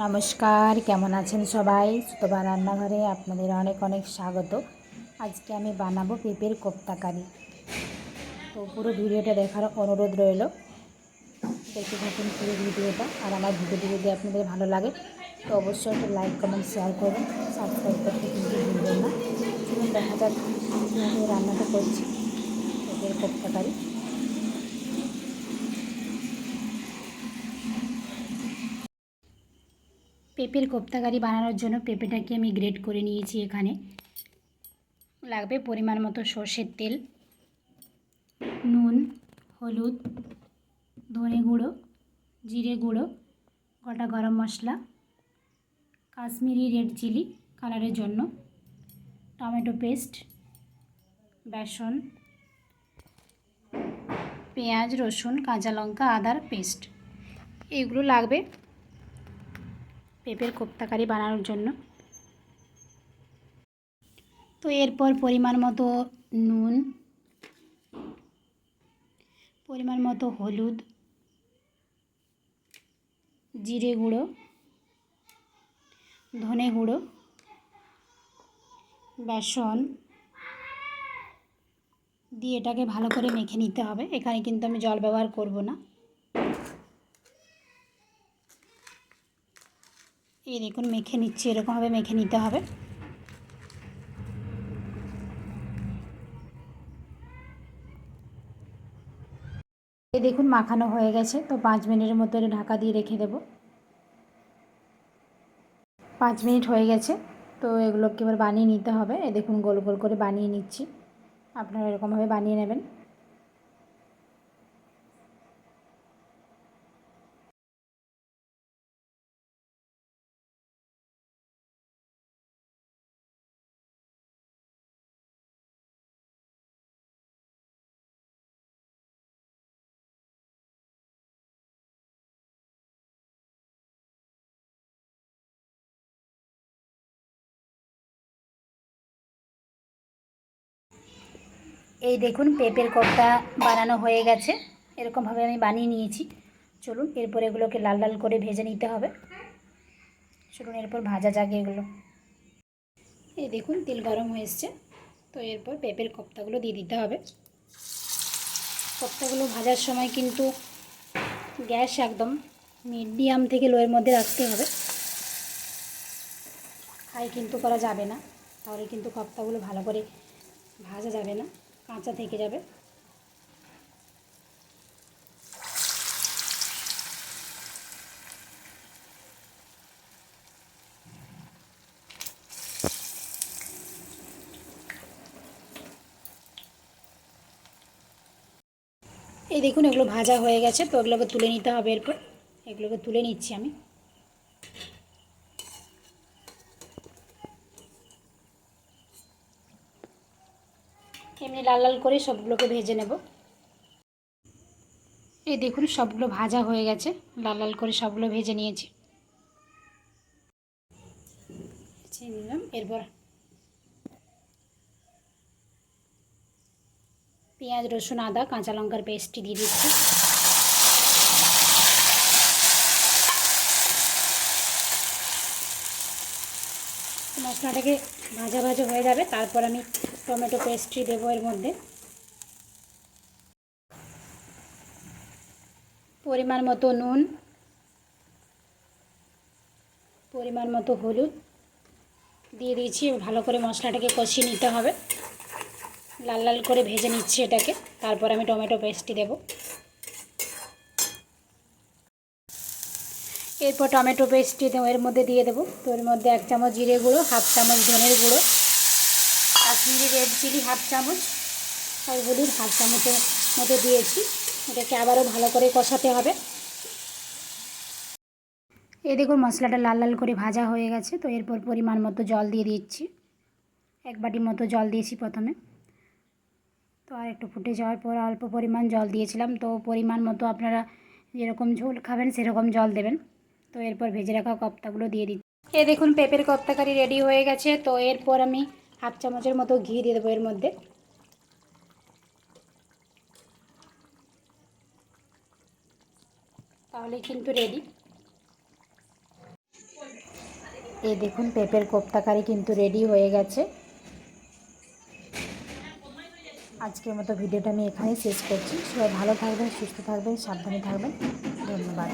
নমস্কার, কেমন আছেন সবাই? সুতপা রান্নাঘরে আপনাদের অনেক অনেক স্বাগত। আজকে আমি বানাবো পেঁপের কোপ্তা কারি। তো পুরো ভিডিওটা দেখার অনুরোধ রইল, দেখতে থাকুন পুরো ভিডিওটা। আর আমার ভিডিওটি যদি আপনাদের ভালো লাগে তো অবশ্যই একটা লাইক, কমেন্ট, শেয়ার করবেন, সাবস্ক্রাইব করতে কিন্তু ভুলবেন না। চলুন দেখা যাক কীভাবে রান্নাটা করছি পেঁপের কোপ্তা কারি। পেঁপের কোপ্তা কারি বানানোর জন্য পেঁপেটাকে আমি গ্রেট করে নিয়েছি। এখানে লাগবে পরিমাণ মতো সর্ষের তেল, নুন, হলুদ, ধনে গুঁড়ো, জিরে গুঁড়ো, গোটা গরম মশলা, কাশ্মীরি রেড চিলি কালারের জন্য, টমেটো পেস্ট, বেসন, পেঁয়াজ, রসুন, কাঁচা লঙ্কা, আদার পেস্ট। এগুলো লাগবে পেঁপের কোপ্তা কারি বানানোর জন্য। তো এরপর পরিমাণ মতো নুন, পরিমাণ মতো হলুদ, জিরে গুঁড়ো, ধনে গুঁড়ো, বেসন দিয়ে এটাকে ভালো করে মেখে নিতে হবে। এখানে কিন্তু আমি জল ব্যবহার করব না। এই দেখুন মেখে নিচ্ছি, এরকমভাবে মেখে নিতে হবে। এই দেখুন মাখানো হয়ে গেছে। তো 5 মিনিটের মতো ঢাকা দিয়ে রেখে দেব। 5 মিনিট হয়ে গেছে। তো এগুলোকে এবার বানিয়ে নিতে হবে। এই দেখুন গোল গোল করে বানিয়ে নিচ্ছি, আপনারা এরকমভাবে বানিয়ে নেবেন। এই দেখুন পেঁপের কোপ্তা বানানো হয়ে গেছে। এরকমভাবে আমি বানিয়ে নিয়েছি। চলুন এরপর এগুলোকে লাল লাল করে ভেজে নিতে হবে। চলুন এরপর ভাজা যাক এগুলো। এই দেখুন তেল গরম হয়ে এসছে। তো এরপর পেঁপের কোপ্তাগুলো দিয়ে দিতে হবে। কোপ্তাগুলো ভাজার সময় কিন্তু গ্যাস একদম মিডিয়াম থেকে লোয়ের মধ্যে রাখতে হবে, হাই কিন্তু করা যাবে না, তাহলে কিন্তু কোপ্তাগুলো ভালো করে ভাজা যাবে না, কাঁচা থেকে যাবে। এই দেখুন এগুলো ভাজা হয়ে গেছে। তো এগুলোকে তুলে নিতে হবে। এরপর এগুলোকে তুলে নিচ্ছি আমি। এমনি লাল লাল করে সবগুলোকে ভেজে নেব। এই দেখুন সবগুলো ভাজা হয়ে গেছে, লাল লাল করে সবগুলো ভেজে নিয়েছি। নিলাম। এরপর পেঁয়াজ, রসুন, আদা, কাঁচা লঙ্কার পেস্টটি দিয়ে দিচ্ছি। মশলাটাকে ভাজা ভাজা হয়ে যাবে, তারপর আমি টমেটো পেস্টটি দেবো এর মধ্যে। পরিমাণ মতো নুন, পরিমাণ মতো হলুদ দিয়ে দিয়েছি। ভালো করে মশলাটাকে কষিয়ে নিতে হবে, লাল লাল করে ভেজে নিচ্ছি এটাকে। তারপর আমি টমেটো পেস্টটি দেব। এরপর টমেটো পেস্টটি এর মধ্যে দিয়ে দেবো। তো এর মধ্যে 1 চামচ জিরে গুঁড়ো, 1/2 চামচ ধনের গুঁড়ো, কাশ্মীরি রেড চিলি 1/2 চামচ, আর হলুদ 1/2 চামচের মতো দিয়েছি। এটাকে আবারও ভালো করে কষাতে হবে। এই দেখুন মশলাটা লাল লাল করে ভাজা হয়ে গেছে। তো এরপর পরিমাণ মতো জল দিয়ে দিচ্ছি। 1 বাটি মতো জল দিয়েছি প্রথমে। তো আর একটু ফুটে যাওয়ার পর অল্প পরিমাণ জল দিয়েছিলাম। তো পরিমাণ মতো আপনারা যেরকম ঝোল খাবেন সেরকম জল দেবেন। তো এরপর ভেজে রাখা কোপ্তাগুলো দিয়ে দিচ্ছি। এই দেখুন পেঁপের কোপ্তা কারি রেডি হয়ে গেছে। তো এরপর আমি 1/2 চামচের মতো ঘি দিয়ে দেবো এর মধ্যে। তাহলে কিন্তু রেডি। এই দেখুন পেঁপের কোপ্তা কারি কিন্তু রেডি হয়ে গেছে। আজকের মতো ভিডিওটা আমি এখানেই শেষ করছি। সবাই ভালো থাকবেন, সুস্থ থাকবেন, সাবধানে থাকবেন। ধন্যবাদ।